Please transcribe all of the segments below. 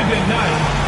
Brandon Knight.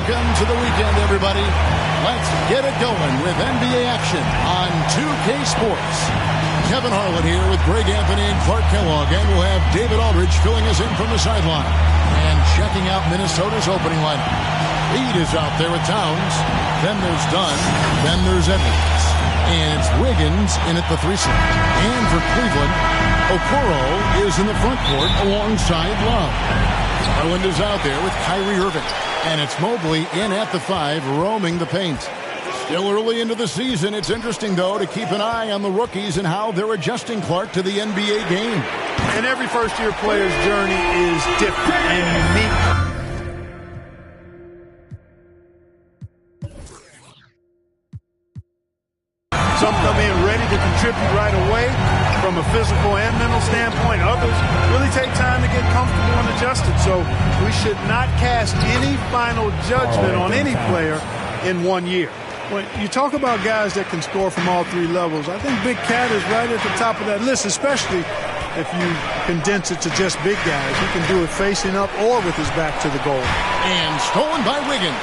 Welcome to the weekend, everybody. Let's get it going with NBA action on 2K Sports. Kevin Harlan here with Greg Anthony and Clark Kellogg, and we'll have David Aldridge filling us in from the sideline. And checking out Minnesota's opening lineup. Reed is out there with Towns. Then there's Dunn. Then there's Edwards. And it's Wiggins in at the 3 slot. And for Cleveland, Okoro is in the front court alongside Love. Garland is out there with Kyrie Irving. And it's Mobley in at the 5, roaming the paint. Still early into the season. It's interesting, though, to keep an eye on the rookies and how they're adjusting, Clark, to the NBA game. And every first-year player's journey is different and unique. Some come in ready to contribute right away from a physical and mental standpoint. Others really take time to get comfortable and adjusted. So we should not cast any final judgment on any player in 1 year. When you talk about guys that can score from all 3 levels, I think Big Cat is right at the top of that list, especially if you condense it to just big guys. He can do it facing up or with his back to the goal. And stolen by Wiggins.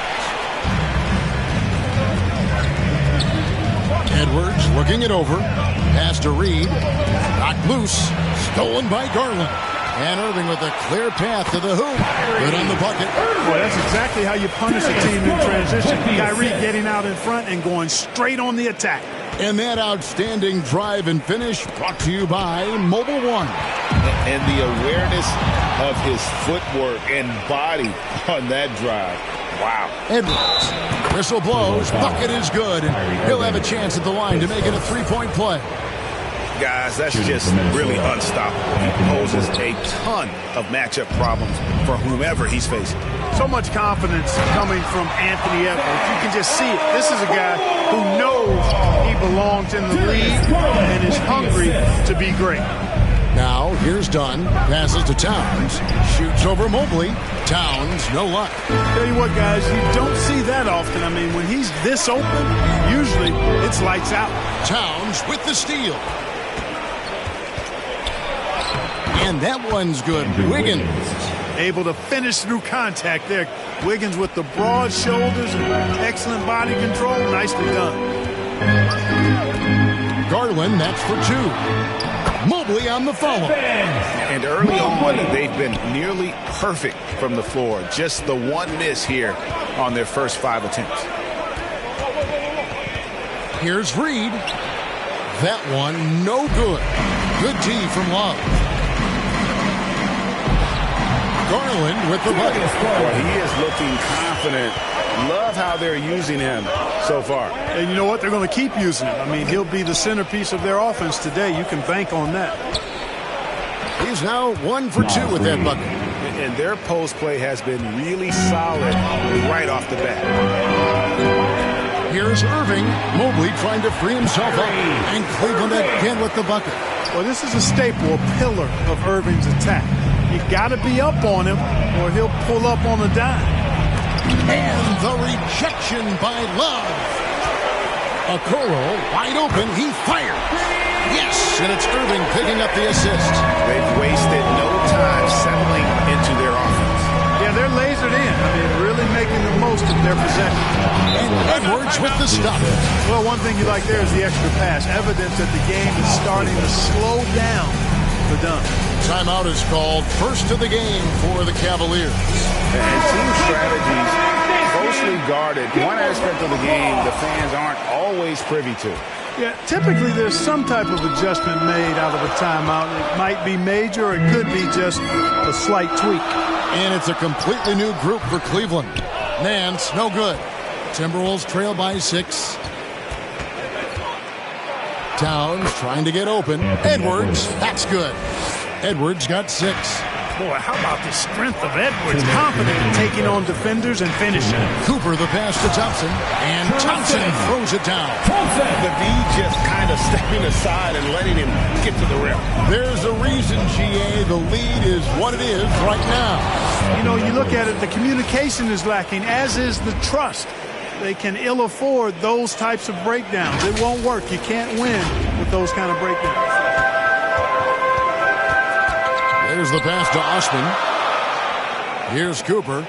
Edwards looking it over. Pass to Reed. Knocked loose. Stolen by Garland. And Irving with a clear path to the hoop. Good on the bucket. Well, that's exactly how you punish a team in transition. Kyrie getting out in front and going straight on the attack. And that outstanding drive and finish brought to you by Mobile One. And the awareness of his footwork and body on that drive. Wow. Edwards. Whistle blows. Bucket is good. And he'll have a chance at the line to make it a 3-point play. guys, that's just really unstoppable. He poses a ton of matchup problems for whomever he's facing. So much confidence coming from Anthony Edwards. You can just see it. This is a guy who knows he belongs in the league and is hungry to be great. Now, here's Dunn. Passes to Towns. Shoots over Mobley. Towns, no luck. Tell you what, guys, you don't see that often. I mean, when he's this open, usually it's lights out. Towns with the steal. And that one's good. Wiggins. Able to finish through contact there. Wiggins with the broad shoulders and excellent body control. Nicely done. Garland, that's for two. Mobley on the follow. And early on, they've been nearly perfect from the floor. Just the one miss here on their first 5 attempts. Here's Reed. That one, no good. Good D from Love. Garland with the bucket. Well, he is looking confident. Love how they're using him so far. And you know what? They're going to keep using him. I mean, he'll be the centerpiece of their offense today. You can bank on that. He's now 1 for 2 with that bucket. And their post play has been really solid right off the bat. Here's Irving. Mobley trying to free himself up. And Cleveland again with the bucket. Well, this is a staple, a pillar of Irving's attack. You got to be up on him or he'll pull up on a dime. And the rejection by Love. Okoro wide open. He fired. Yes, and it's Irving picking up the assist. They've wasted no time settling into their offense. Yeah, they're lasered in. I mean, really making the most of their possession. And Edwards with the stop. Well, one thing you like there is the extra pass. Evidence that the game is starting to slow down for Dunn. Timeout is called. First of the game for the Cavaliers. And team strategies closely guarded. One aspect of the game the fans aren't always privy to. Yeah, typically there's some type of adjustment made out of a timeout. It might be major, or it could be just a slight tweak. And it's a completely new group for Cleveland. Nance, no good. Timberwolves trail by 6. Towns trying to get open. Edwards, that's good. Edwards got 6. Boy, how about the strength of Edwards? Confident in taking on defenders and finishing. Cooper the pass to Thompson. And Thompson throws it down. The V just kind of stepping aside and letting him get to the rim. There's a reason, GA, the lead is what it is right now. You know, you look at it, the communication is lacking, as is the trust. They can ill afford those types of breakdowns. It won't work. You can't win with those kind of breakdowns. There's the pass to Osman. Here's Cooper.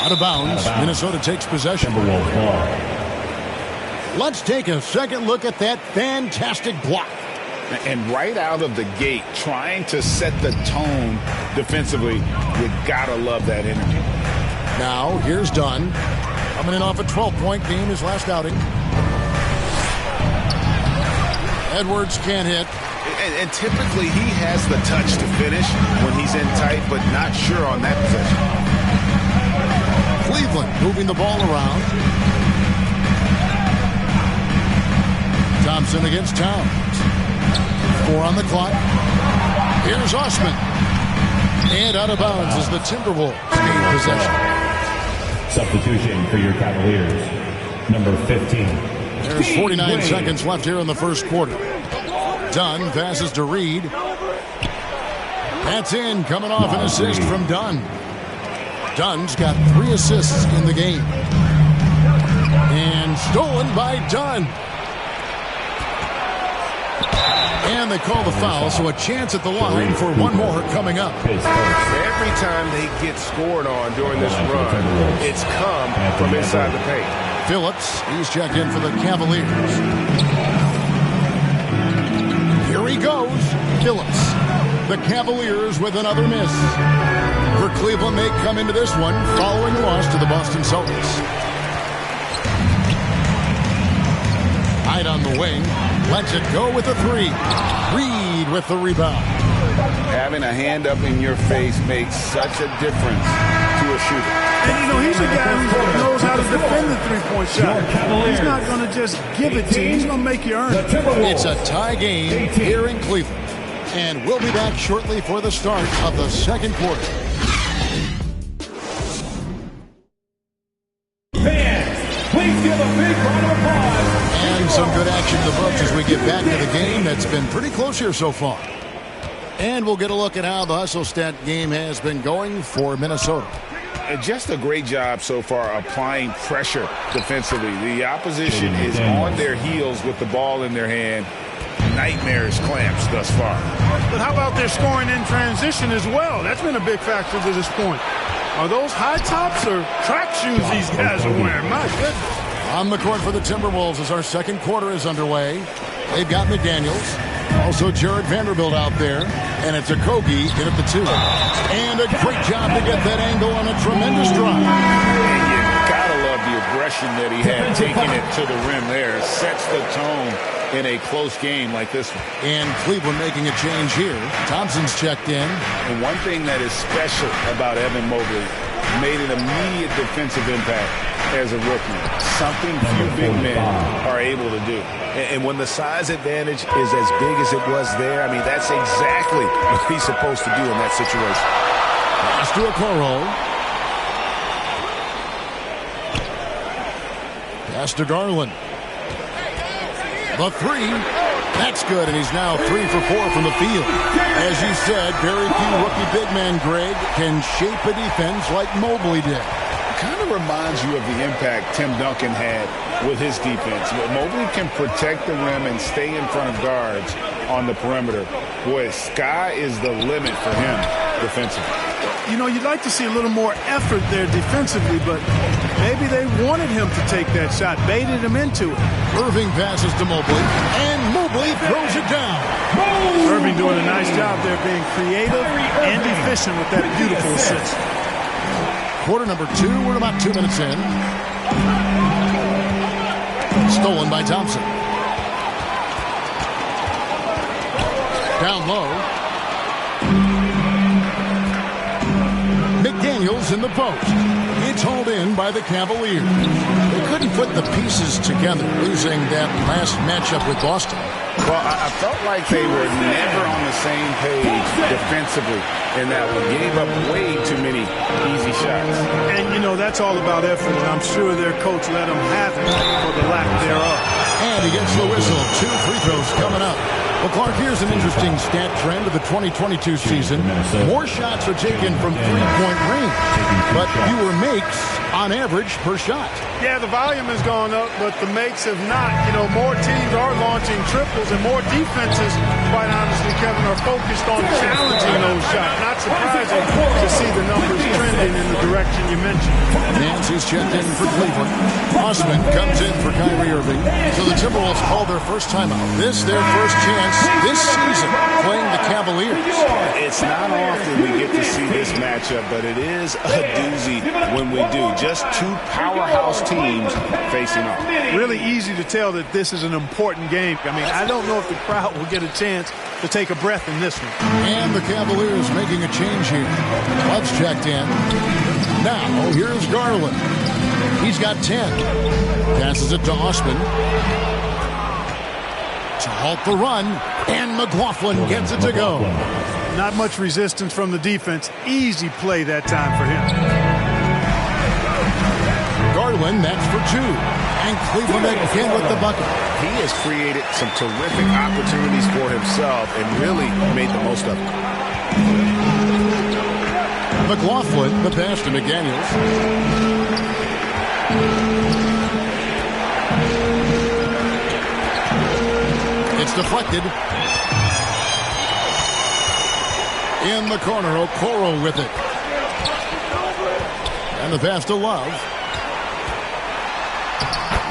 Out of bounds. Minnesota takes possession. Let's take a second look at that fantastic block. And right out of the gate, trying to set the tone defensively, you gotta love that energy. Now, here's Dunn. Coming in off a 12-point game, his last outing. Edwards can't hit. And typically he has the touch to finish when he's in tight, but not sure on that possession. Cleveland moving the ball around. Thompson against Towns. 4 on the clock. Here's Osman. And out of bounds is the Timberwolves gain possession. Substitution for your Cavaliers, number 15. There's 49 seconds left here in the first quarter. Dunn passes to Reed. That's in, coming off an assist from Dunn. Dunn's got 3 assists in the game. And stolen by Dunn. And they call the foul, so a chance at the line for one more coming up. Every time they get scored on during this run, it's come from inside the paint. Phillips, he's checked in for the Cavaliers. Here he goes. Phillips. The Cavaliers with another miss. For Cleveland, they come into this one following a loss to the Boston Celtics. Hyde on the wing. Lets it go with a 3. Reed with the rebound. Having a hand up in your face makes such a difference to to a shooter. And, he's a guy who knows how to defend the three-point shot. He's not going to just give it to you. He's going to make you earn it. It's a tie game here in Cleveland. And we'll be back shortly for the start of the second quarter. Please give a big round of applause. And some good action in the books as we get back to the game that's been pretty close here so far. And we'll get a look at how the hustle stat game has been going for Minnesota. Just a great job so far applying pressure defensively. The opposition is on their heels with the ball in their hand. Nightmares clamps thus far. But how about their scoring in transition as well? That's been a big factor to this point. Are those high tops or track shoes these guys are wearing? My goodness. On the court for the Timberwolves as our second quarter is underway. They've got McDaniels. Also Jared Vanderbilt out there. And it's a Kogi in at the 2. And a great job to get that angle on a tremendous drive. And you gotta love the aggression that he had taking it to the rim there. Sets the tone in a close game like this one. And Cleveland making a change here. Thompson's checked in. And one thing that is special about Evan Mobley, made an immediate defensive impact as a rookie. Something few big men are able to do. And when the size advantage is as big as it was there, I mean, that's exactly what he's supposed to do in that situation. Pass to Okoro. Pass to Garland. The 3. That's good, and he's now 3 for 4 from the field. As you said, very few rookie big men, Greg, can shape a defense like Mobley did. Kind of reminds you of the impact Tim Duncan had with his defense. Mobley can protect the rim and stay in front of guards on the perimeter. Boy, sky is the limit for him defensively. You'd like to see a little more effort there defensively, but maybe they wanted him to take that shot, baited him into it. Irving passes to Mobley, and Mobley throws it down. Irving doing a nice job there being creative and efficient with that beautiful assist. Quarter number 2, we're about 2 minutes in. Stolen by Thompson. Down low. McDaniels in the post. It's hauled in by the Cavaliers. They couldn't put the pieces together, losing that last matchup with Boston. Well, I felt like they were never on the same page defensively in that one. Gave up way too many easy shots. And, that's all about effort, and I'm sure their coach let them have it for the lack thereof. And he gets the whistle. 2 free throws coming up. Well, Clark, here's an interesting stat trend of the 2022 season. More shots are taken from three-point range, but fewer makes on average per shot. Yeah, the volume has gone up, but the makes have not. More teams are launching triples, and more defenses, quite honestly, Kevin, are focused on challenging those shots. Not surprising to see the numbers trending in the direction you mentioned. Nancy's checked in for Cleveland. Osman comes in for Kyrie Irving. So the Timberwolves call their first timeout. This their first chance this season playing the Cavaliers. It's not often we get to see this matchup, but it is a doozy when we do. Just 2 powerhouse teams facing off. Really easy to tell that this is an important game. I mean, I don't know if the crowd will get a chance to take a breath in this one. And the Cavaliers making a change here. Love's checked in. Now, here's Garland. He's got 10. Passes it to Osman. To halt the run, and McLaughlin gets it to go. Not much resistance from the defense. Easy play that time for him. Garland, that's for 2. And Cleveland again with the bucket. He has created some terrific opportunities for himself and really made the most of it. McLaughlin, the pass to McDaniels. It's deflected. In the corner, Okoro with it. And the pass to Love.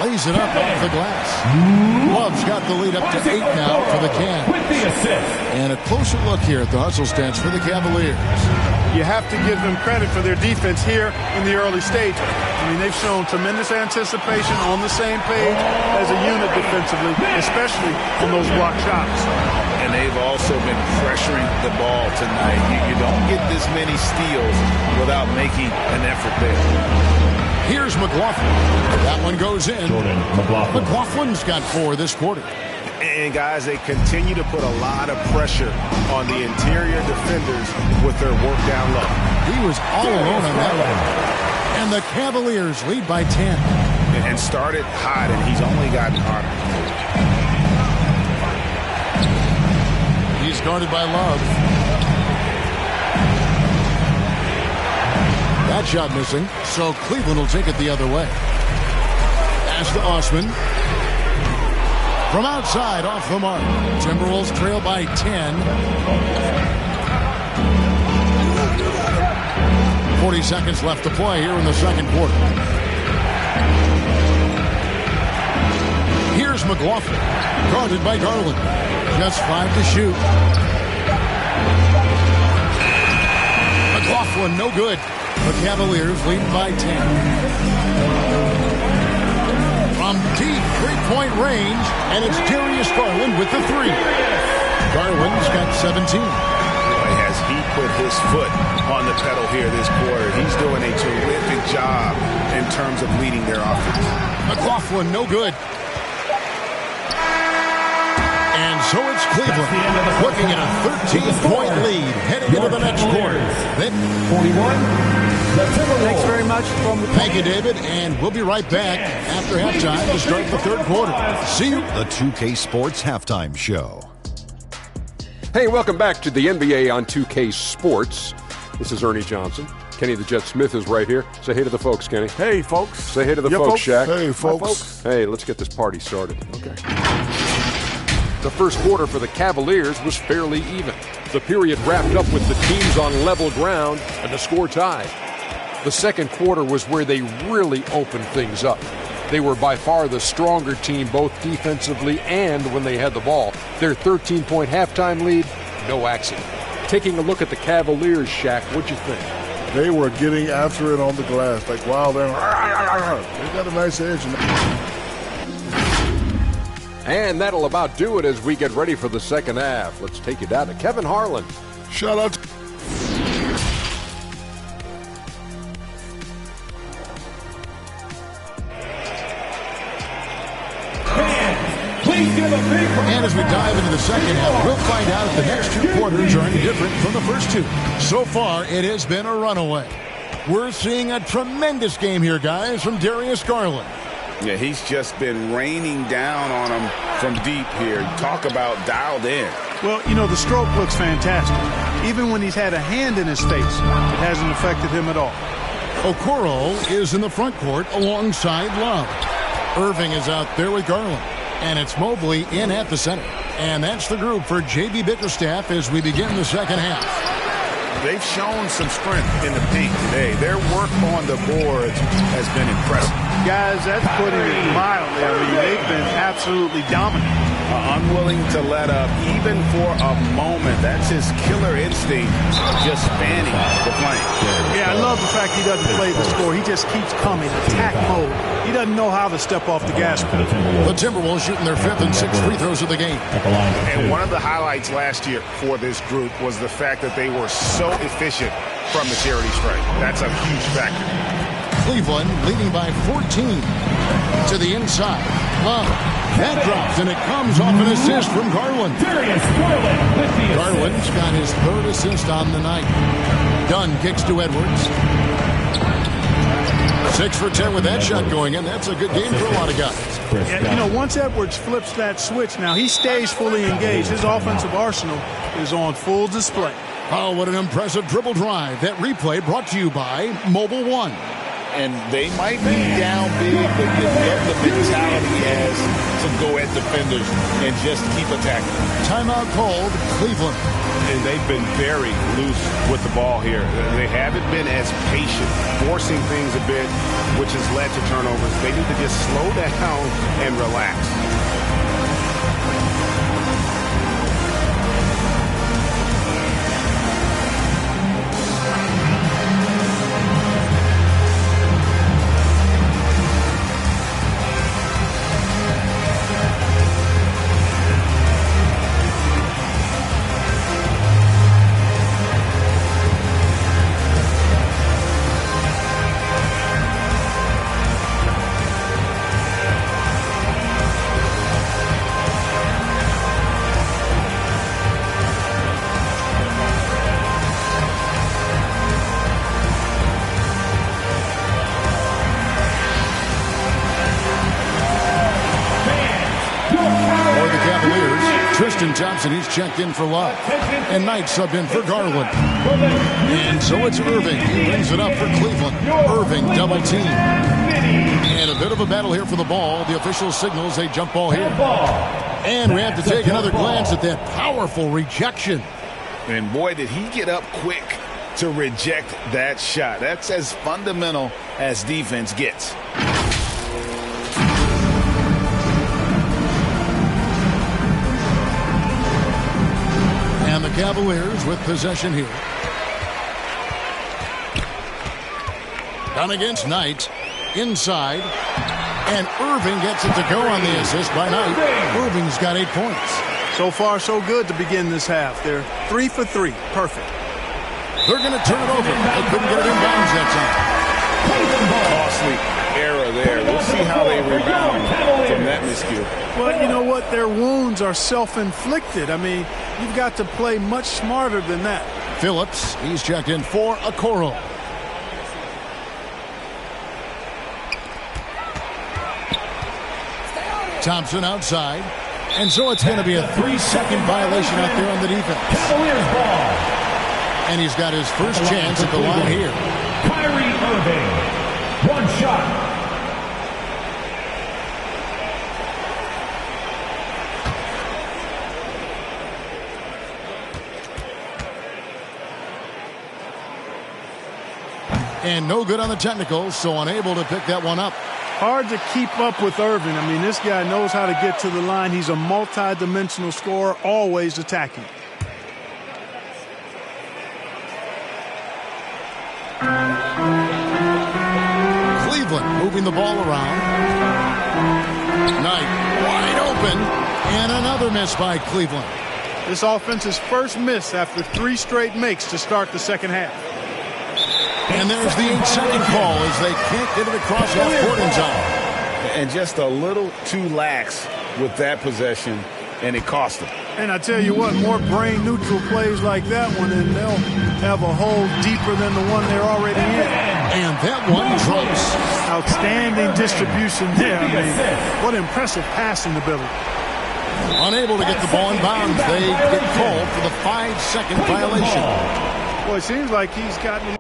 Lays it up off the glass. Love's got the lead up to 8 now for the Cavs. With the assist. And a closer look here at the hustle stats for the Cavaliers. You have to give them credit for their defense here in the early stage. I mean, they've shown tremendous anticipation, on the same page as a unit defensively, especially on those block shots. And they've also been pressuring the ball tonight. You don't get this many steals without making an effort there. Here's McLaughlin. That one goes in. Jordan McLaughlin. McLaughlin's got 4 this quarter. And, guys, they continue to put a lot of pressure on the interior defenders with their work down low. He was all alone on that one. And the Cavaliers lead by 10. And started hot, and he's only gotten hotter. He's guarded by Love. That shot missing, so Cleveland will take it the other way. Pass to Osman. From outside, off the mark. Timberwolves trail by 10. 40 seconds left to play here in the second quarter. Here's McLaughlin, guarded by Garland. Just 5 to shoot. McLaughlin, no good. The Cavaliers lead by 10. From deep three-point range, and it's Darius Garland with the 3. Garland's got 17. Boy, has he put his foot on the pedal here this quarter. He's doing a terrific job in terms of leading their offense. McLaughlin, no good. And so it's Cleveland looking at a 13-point lead heading into the next quarter. 41. Thanks very much. Thank you, David, and we'll be right back after halftime to start the third quarter. See you. The 2K Sports Halftime Show. Hey, welcome back to the NBA on 2K Sports. This is Ernie Johnson. Kenny the Jet Smith is right here. Say hey to the folks, Kenny. Hey, folks. Say hey to the folks, Shaq. Hey, folks. Hey, let's get this party started. Okay. The first quarter for the Cavaliers was fairly even. The period wrapped up with the teams on level ground and the score tied. The second quarter was where they really opened things up. They were by far the stronger team both defensively and when they had the ball. Their 13-point halftime lead, no accident. Taking a look at the Cavaliers, Shaq, what'd you think? They were getting after it on the glass. Like, wow, they got a nice edge. And that'll about do it as we get ready for the second half. Let's take you down to Kevin Harlan. Shout out to And as we dive into the second half, we'll find out if the next 2 quarters are any different from the first 2. So far, it has been a runaway. We're seeing a tremendous game here, guys, from Darius Garland. Yeah, he's just been raining down on them from deep here. Talk about dialed in. Well, you know, the stroke looks fantastic. Even when he's had a hand in his face, it hasn't affected him at all. Okoro is in the front court alongside Love. Irving is out there with Garland. And it's Mobley in at the center. And that's the group for J.B. Bickerstaff as we begin the second half. They've shown some strength in the paint today. Their work on the boards has been impressive. Guys, that's putting it mildly. I mean, they've been absolutely dominant. Unwilling to let up even for a moment. That's his killer instinct, just spanning the flank. Yeah, I love the fact he doesn't play the score. He just keeps coming, attack mode. He doesn't know how to step off the gas pedal. The Timberwolves shooting their 5th and 6th free throws of the game. And one of the highlights last year for this group was the fact that they were so efficient from the charity stripe. That's a huge factor. Cleveland leading by 14 to the inside. Love. That drops, and it comes off an assist from Garland. Garland's got his 3rd assist on the night. Dunn kicks to Edwards. 6 for 10 with that shot going in. That's a good game for a lot of guys. Yeah, you know, once Edwards flips that switch, now he stays fully engaged. His offensive arsenal is on full display. Oh, what an impressive dribble drive. That replay brought to you by Mobile One. And they might be down big, but you love the mentality as to go at defenders and just keep attacking. Timeout called, Cleveland. And they've been very loose with the ball here. They haven't been as patient, forcing things a bit, which has led to turnovers. They need to just slow down and relax. Thompson, he's checked in for Love. And Knight subbed in for Garland. And so it's Irving. He brings it up for Cleveland. Irving double team. And a bit of a battle here for the ball. The official signals a jump ball here. And we have to take another glance at that powerful rejection. And boy, did he get up quick to reject that shot. That's as fundamental as defense gets. Cavaliers with possession here. Down against Knight. Inside. And Irving gets it to go on the assist by Knight. Irving's got 8 points. So far, so good to begin this half. They're 3 for 3. Perfect. They're going to turn it over. They couldn't get it in bounds that time. Costly error there. We'll see how they rebound from that miscue. Well, you know what? Their wounds are self-inflicted. I mean, you've got to play much smarter than that. Phillips, he's checked in for Okoro. Thompson outside. And so it's going to be a 3-second violation out there on the defense. Cavaliers ball. And he's got his first chance at the line here. Kyrie Irving. One shot. And no good on the technicals, so unable to pick that one up. Hard to keep up with Irving. I mean, this guy knows how to get to the line. He's a multi-dimensional scorer, always attacking. Cleveland moving the ball around. Knight wide open. And another miss by Cleveland. This offense's first miss after 3 straight makes to start the second half. And there's the 8-second call as they can't get it across half-court end zone. And just a little too lax with that possession, and it cost them. And I tell you what, more brain-neutral plays like that one, and they'll have a hole deeper than the one they're already in. And that one drops. Outstanding distribution there. I mean, what impressive passing ability. Unable to get the ball in bounds. They get called for the 5-second violation. Well, it seems like he's gotten...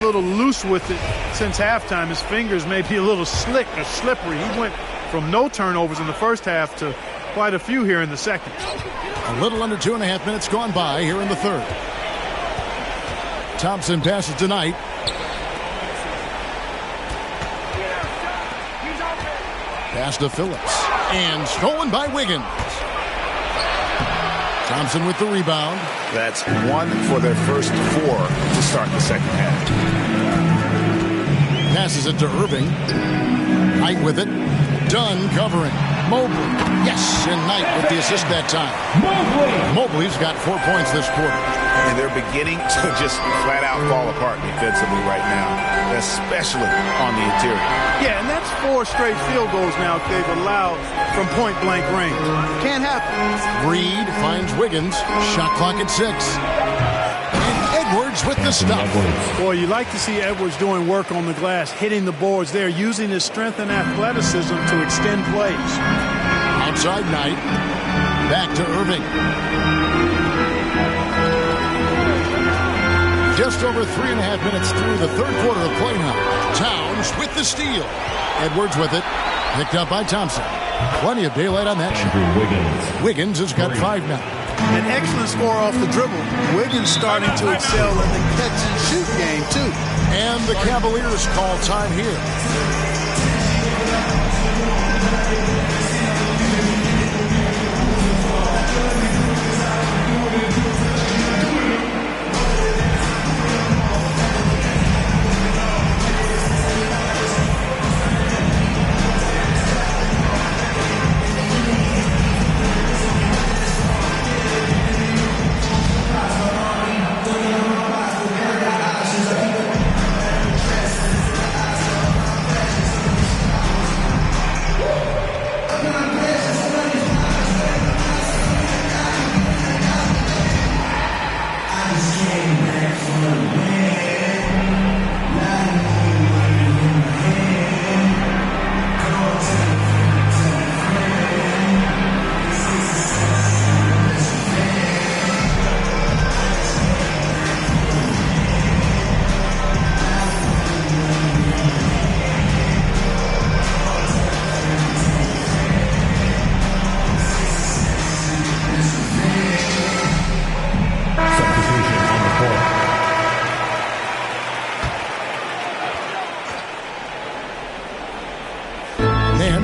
a little loose with it since halftime. His fingers may be a little slick or slippery. He went from no turnovers in the first half to quite a few here in the second. A little under 2.5 minutes gone by here in the third. Thompson passes to Knight. Pass to Phillips. And stolen by Wiggins. Thompson with the rebound. That's 1 for their first 4 to start the second half. Passes it to Irving. Knight with it. Dunn covering. Mobley. Yes, and Knight with the assist that time. Mobley's got 4 points this quarter. And they're beginning to just flat out fall apart defensively right now, especially on the interior. Yeah, and that's 4 straight field goals now they've allowed from point-blank range. Can't happen. Reed finds Wiggins. Shot clock at 6. And Edwards Edwards with the stuff. Boy, you like to see Edwards doing work on the glass, hitting the boards there, using his strength and athleticism to extend plays. Outside Knight. Back to Irving. Just over 3.5 minutes through the third quarter of play now. Towns with the steal. Edwards with it. Picked up by Thompson. Plenty of daylight on that shot. Wiggins has got 5 now. An excellent score off the dribble. Wiggins starting to excel in the catch-and-shoot game, too. And the Cavaliers call time here.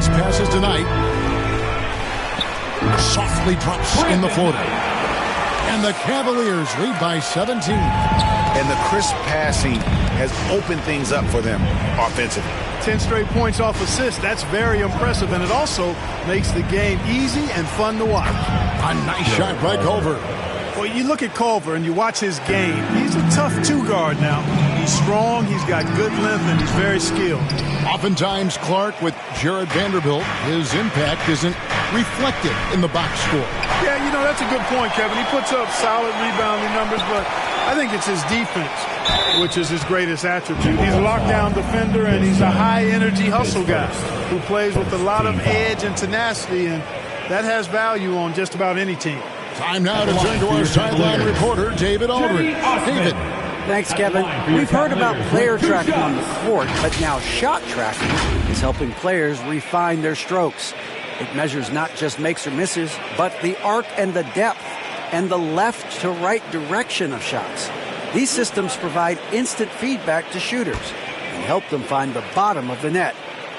Passes tonight. Softly drops in the floater. And the Cavaliers lead by 17. And the crisp passing has opened things up for them offensively. 10 straight points off assists. That's very impressive. And it also makes the game easy and fun to watch. A nice shot by Culver. Well, you look at Culver and you watch his game. He's a tough two-guard now. He's strong, he's got good length, and he's very skilled. Oftentimes, Clark with Jared Vanderbilt, his impact isn't reflected in the box score. Yeah, you know, that's a good point, Kevin. He puts up solid rebounding numbers, but I think it's his defense, which is his greatest attribute. He's a lockdown defender, and he's a high-energy hustle guy who plays with a lot of edge and tenacity, and that has value on just about any team. Time now to turn to our sideline reporter, David Aldridge. David. Thanks, Kevin. We've heard about player tracking on the court, but now shot tracking is helping players refine their strokes. It measures not just makes or misses, but the arc and the depth and the left to right direction of shots. These systems provide instant feedback to shooters and help them find the bottom of the net.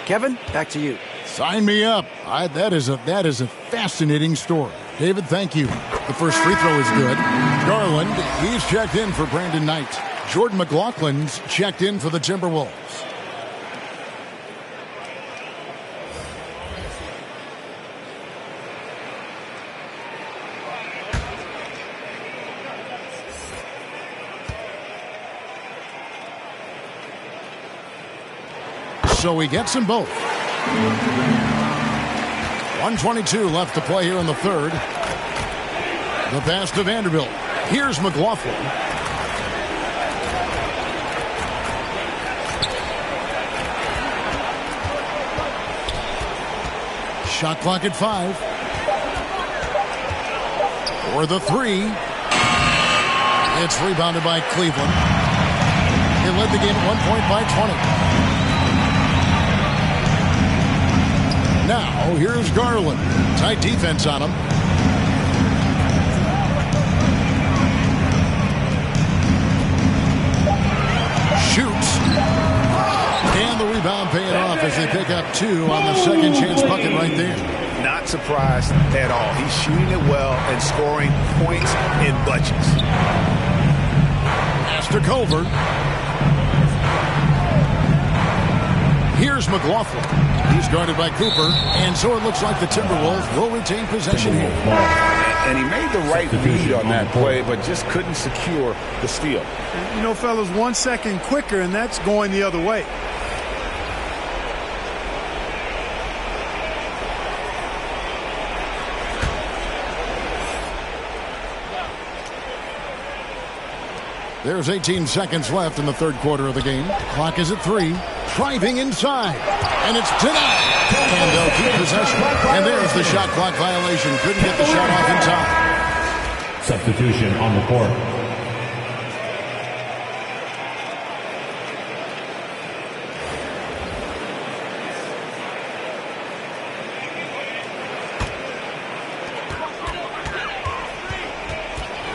Kevin, back to you. Sign me up. That is a fascinating story. David, thank you. The first free throw is good. Garland, he's checked in for Brandon Knight. Jordan McLaughlin's checked in for the Timberwolves. So he gets them both. 1:22 left to play here in the third. The pass to Vanderbilt. Here's McLaughlin. Shot clock at 5. For the 3. It's rebounded by Cleveland. They led the game at 1 point by 20. Now, here's Garland. Tight defense on him. Shoots. And the rebound paying off as they pick up 2 on the second chance bucket right there. Not surprised at all. He's shooting it well and scoring points in bunches. Master Culver. Here's McLaughlin. He's guarded by Cooper, and so it looks like the Timberwolves will retain possession here. And he made the right read on that play, but just couldn't secure the steal. And, you know, fellas, 1 second quicker, and that's going the other way. There's 18 seconds left in the third quarter of the game. Clock is at 3. Driving inside. And it's denied. And they'll keep possession. And there's the shot clock violation. Couldn't get the shot off in time. Substitution on the court.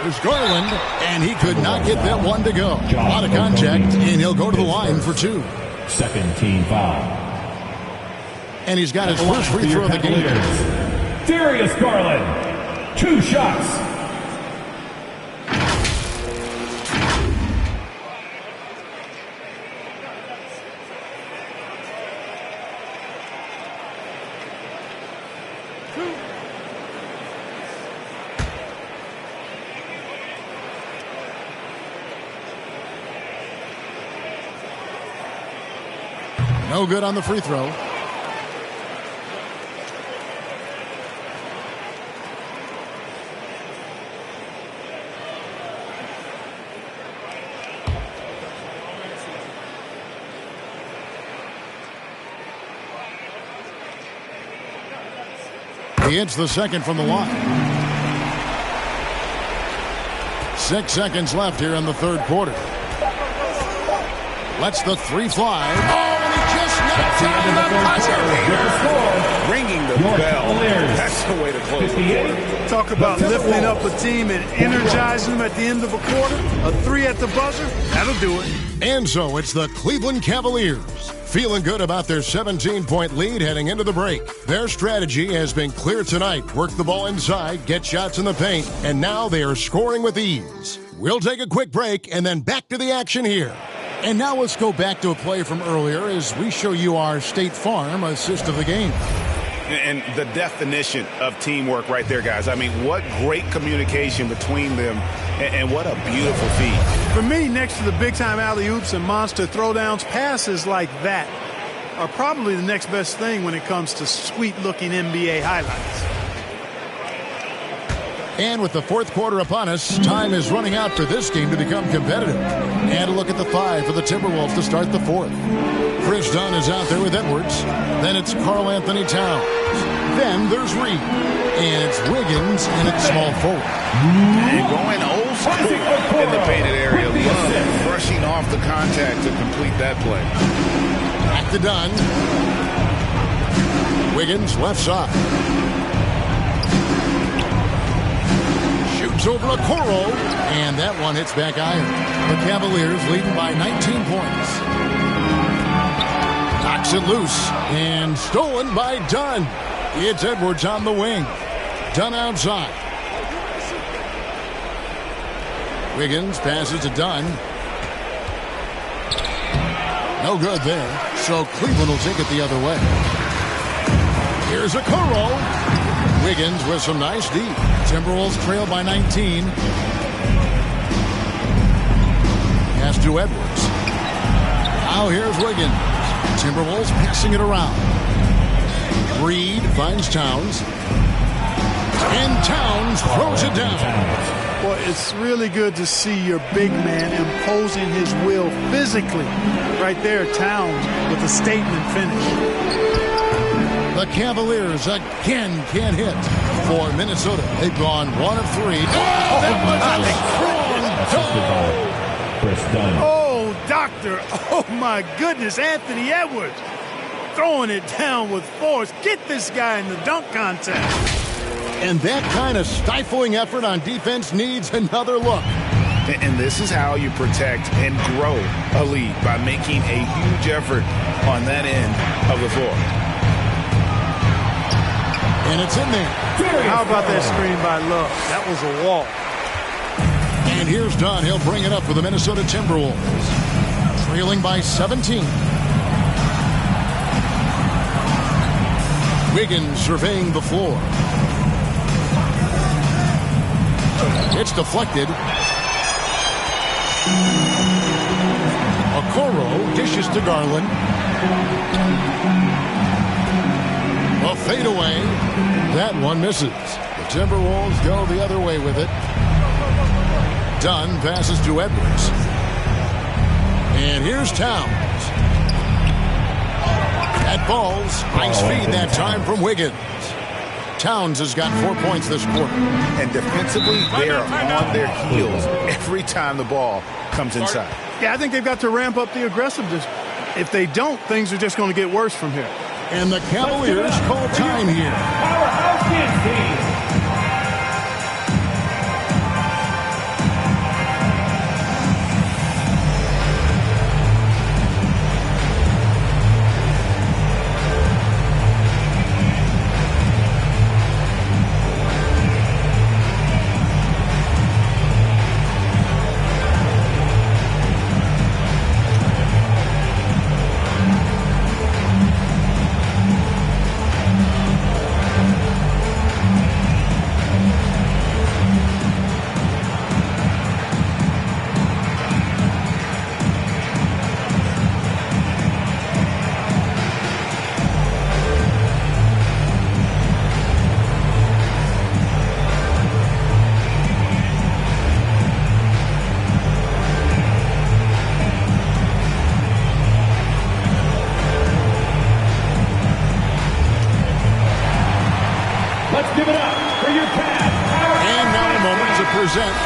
There's Garland, and he could not get that one to go. A lot of contact, and he'll go to the line for 2. Second team foul. And he's got his first free throw of the game. Darius Garland, 2 shots. No good on the free throw. He hits the second from the line. 6 seconds left here in the third quarter. Lets the 3 fly. Oh, and he just knocked down the Ringing the bell. That's the way to close the quarter. Talk about lifting up a team and energizing them at the end of a quarter. A 3 at the buzzer, that'll do it. And so it's the Cleveland Cavaliers, feeling good about their 17-point lead heading into the break. Their strategy has been clear tonight. Work the ball inside, get shots in the paint, and now they are scoring with ease. We'll take a quick break and then back to the action here. And now let's go back to a play from earlier as we show you our State Farm assist of the game. And the definition of teamwork right there, guys. I mean, what great communication between them, and what a beautiful feed. For me, next to the big-time alley-oops and monster throwdowns, passes like that are probably the next best thing when it comes to sweet-looking NBA highlights. And with the fourth quarter upon us, time is running out for this game to become competitive. And a look at the 5 for the Timberwolves to start the fourth. Chris Dunn is out there with Edwards. Then it's Karl Anthony Towns. Then there's Reed. And it's Wiggins, and it's small forward. And going old school in the painted area. Love brushing off the contact to complete that play. Back to Dunn. Wiggins, left side. Shoots over to Coro, and that one hits back iron. The Cavaliers leading by 19 points. Knocks it loose, and stolen by Dunn. It's Edwards on the wing. Dunn outside. Wiggins passes to Dunn. No good there, so Cleveland will take it the other way. Here's a Coro. Wiggins with some nice D. Timberwolves trail by 19. Pass to Edwards. Now here's Wiggins. Timberwolves passing it around. Reed finds Towns. And Towns throws it down. Well, it's really good to see your big man imposing his will physically. Right there, Towns with a statement finish. The Cavaliers again can't hit for Minnesota. They've gone 1 of 3. Oh, that was a strong Chris Dunn. Oh, doctor. Oh, my goodness. Anthony Edwards throwing it down with force. Get this guy in the dunk contest. And that kind of stifling effort on defense needs another look. And this is how you protect and grow a lead, by making a huge effort on that end of the floor. And it's in there. How about that screen by Love? That was a wall. And here's Dunn. He'll bring it up for the Minnesota Timberwolves. Trailing by 17. Wiggins surveying the floor. It's deflected. Okoro dishes to Garland. A fadeaway. That one misses. The Timberwolves go the other way with it. Dunn passes to Edwards. And here's Towns. That falls. Nice feed that time from Wiggins. Towns has got 4 points this quarter. And defensively, they are on their heels every time the ball comes inside. Yeah, I think they've got to ramp up the aggressiveness. If they don't, things are just going to get worse from here. And the Cavaliers call time here. Powerhouse dance team.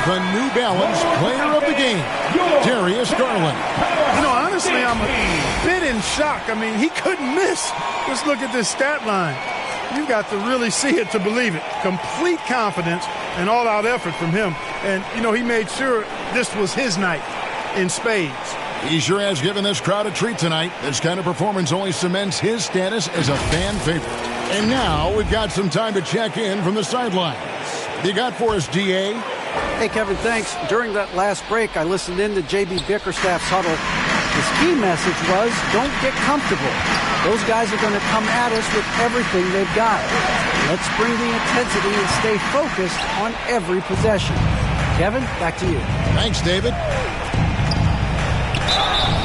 The New Balance Player of the Game, Darius Garland. You know, honestly, I'm a bit in shock. I mean, he couldn't miss. Just look at this stat line. You've got to really see it to believe it. Complete confidence and all-out effort from him. And, you know, he made sure this was his night in spades. He sure has given this crowd a treat tonight. This kind of performance only cements his status as a fan favorite. And now we've got some time to check in from the sidelines. You got for us, D.A.? Hey, Kevin, thanks. During that last break, I listened in to J.B. Bickerstaff's huddle. His key message was, don't get comfortable. Those guys are going to come at us with everything they've got. Let's bring the intensity and stay focused on every possession. Kevin, back to you. Thanks, David.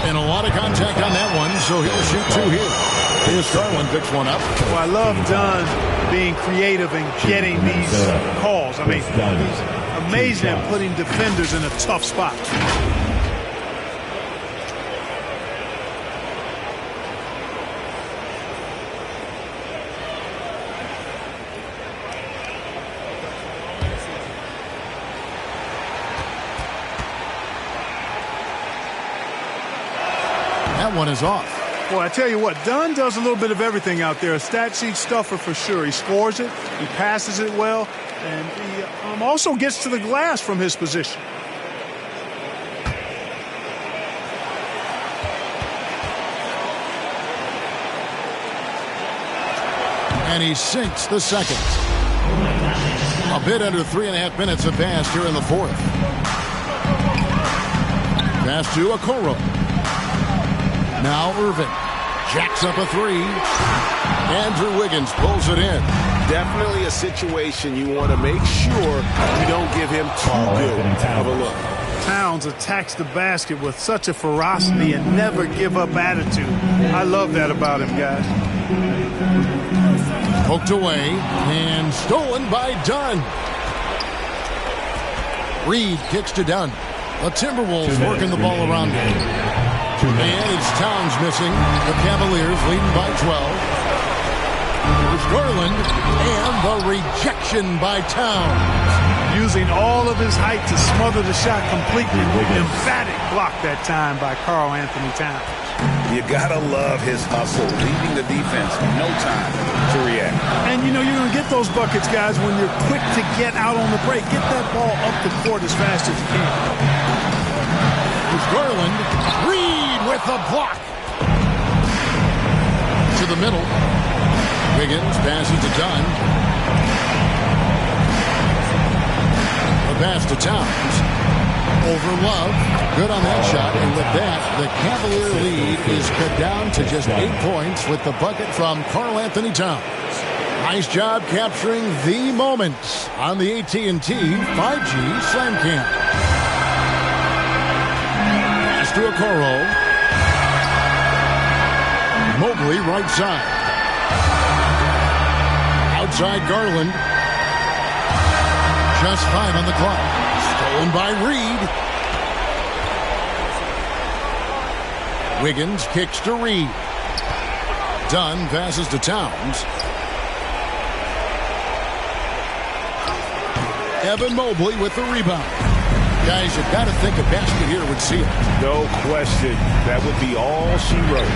And a lot of contact on that one, so he'll shoot two here. Here's Garland, picks one up. Well, I love Dunn being creative and getting these calls. I mean, he's amazing at putting defenders in a tough spot. That one is off. Well, I tell you what, Dunn does a little bit of everything out there. A stat sheet stuffer for sure. He scores it, he passes it well, and he also gets to the glass from his position. And he sinks the second. A bit under 3.5 minutes have passed here in the fourth. Pass to Okoro. Now Irving jacks up a three. Andrew Wiggins pulls it in. Definitely a situation you want to make sure you don't give him too good of a look. Towns attacks the basket with such a ferocity and never give up attitude. I love that about him, guys. Poked away and stolen by Dunn. Reed kicks to Dunn. The Timberwolves working the ball around him. And it's Towns missing. The Cavaliers leading by 12. Here's Garland, and the rejection by Towns. Using all of his height to smother the shot completely. Emphatic block that time by Karl Anthony Towns. You gotta love his hustle, leaving the defense no time to react. And you know you're going to get those buckets, guys, when you're quick to get out on the break. Get that ball up the court as fast as you can. Here's Garland. Reed with the block. To the middle. Wiggins passes to Dunn. The pass to Towns. Over Love. Good on that shot. And with that, the Cavalier lead is cut down to just 8 points with the bucket from Karl Anthony Towns. Nice job capturing the moments on the AT&T 5G Slam Cam. Pass to Okoro. Mobley right side. Outside Garland. Just 5 on the clock. Stolen by Reed. Wiggins kicks to Reed. Dunn passes to Towns. Evan Mobley with the rebound. Guys, you've got to think a basket here would seal it. No question. That would be all she wrote.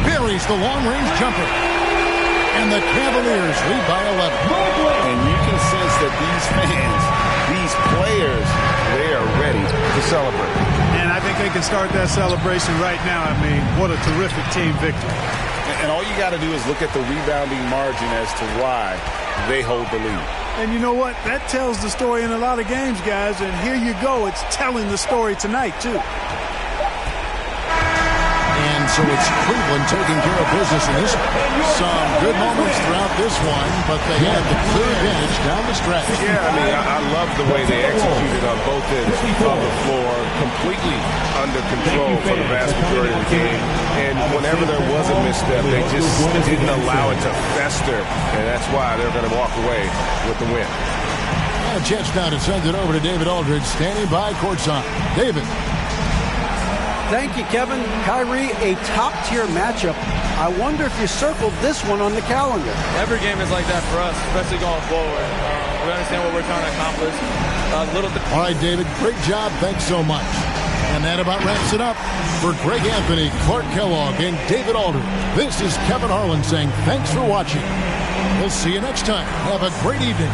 Buries the long-range jumper. And the Cavaliers lead by 11. And you can sense that these fans, these players, they are ready to celebrate. And I think they can start that celebration right now. I mean, what a terrific team victory. And all you got to do is look at the rebounding margin as to why they hold the lead. And you know what? That tells the story in a lot of games, guys. And here you go. It's telling the story tonight, too. And so it's Cleveland taking care of business in this one. Some good moments throughout this one, but they had the clear advantage down the stretch. Yeah, I mean, I love the way they executed on both ends of the floor, completely under control for the vast majority of the game. And whenever there was a misstep, they just didn't allow it to fester, and that's why they're going to walk away with the win. And a chance now to send it over to David Aldridge, standing by courtside. David. Thank you, Kevin. Kyrie, a top-tier matchup. I wonder if you circled this one on the calendar. Every game is like that for us, especially going forward. We understand what we're trying to accomplish. All right, David, great job. Thanks so much. And that about wraps it up. For Greg Anthony, Clark Kellogg, and David Aldridge, this is Kevin Harlan saying thanks for watching. We'll see you next time. Have a great evening.